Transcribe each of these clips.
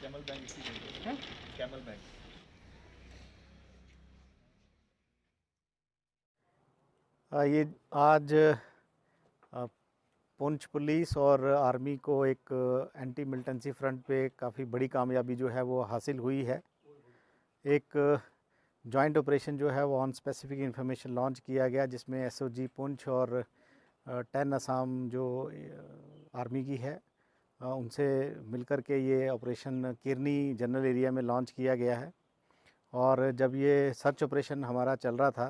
Camel bank camel bank. ये आज Poonch police और आर्मी को एक एंटी मिलिटेंसी फ्रंट पे काफ़ी बड़ी कामयाबी जो है वो हासिल हुई है। एक जॉइंट ऑपरेशन जो है वो ऑन स्पेसिफिक इंफॉर्मेशन लॉन्च किया गया, जिसमें एसओजी पुंछ और 10 असम जो आर्मी की है उनसे मिलकर के ये ऑपरेशन किरनी जनरल एरिया में लॉन्च किया गया है। और जब ये सर्च ऑपरेशन हमारा चल रहा था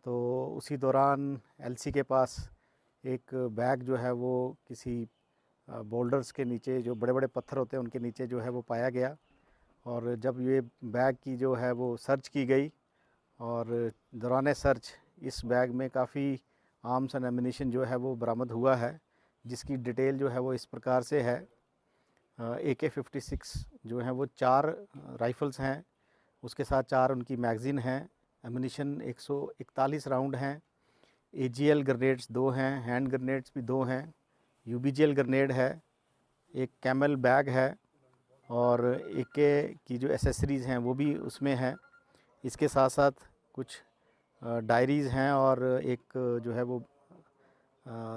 तो उसी दौरान एलसी के पास एक बैग जो है वो किसी बोल्डर्स के नीचे, जो बड़े बड़े पत्थर होते हैं उनके नीचे जो है वो पाया गया। और जब ये बैग की जो है वो सर्च की गई और दौरान सर्च इस बैग में काफ़ी आर्म्स एंड एमिनिशन जो है वो बरामद हुआ है, जिसकी डिटेल जो है वो इस प्रकार से है। AK-56 जो है वो 4 राइफ़ल्स हैं, उसके साथ 4 उनकी मैगज़ीन हैं, एमिनिशन 141 राउंड हैं, AGL ग्रेनेड्स 2 हैं, हैंड ग्रेनेड्स भी 2 हैं, UBGL ग्रेनेड है, एक कैमल बैग है और AK की जो एसेसरीज़ हैं वो भी उसमें हैं। इसके साथ साथ कुछ डायरीज़ हैं और एक जो है वो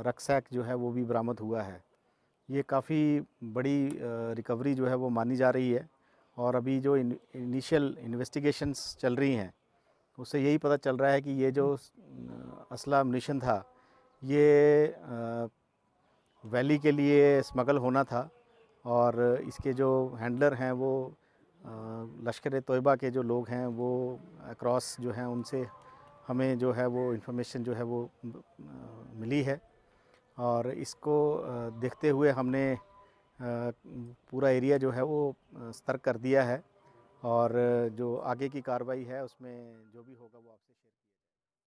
रक्सैक जो है वो भी बरामद हुआ है। ये काफ़ी बड़ी रिकवरी जो है वो मानी जा रही है। और अभी जो इनिशियल इन्वेस्टिगेशंस चल रही हैं उससे यही पता चल रहा है कि ये जो असला अम्यूनिशन था ये वैली के लिए स्मगल होना था और इसके जो हैंडलर हैं वो लश्कर तोयबा के जो लोग हैं वो अक्रॉस जो हैं उनसे हमें जो है वो इन्फॉर्मेशन जो है वो मिली है। और इसको देखते हुए हमने पूरा एरिया जो है वो सतर्क कर दिया है और जो आगे की कार्रवाई है उसमें जो भी होगा वो आपसे शेयर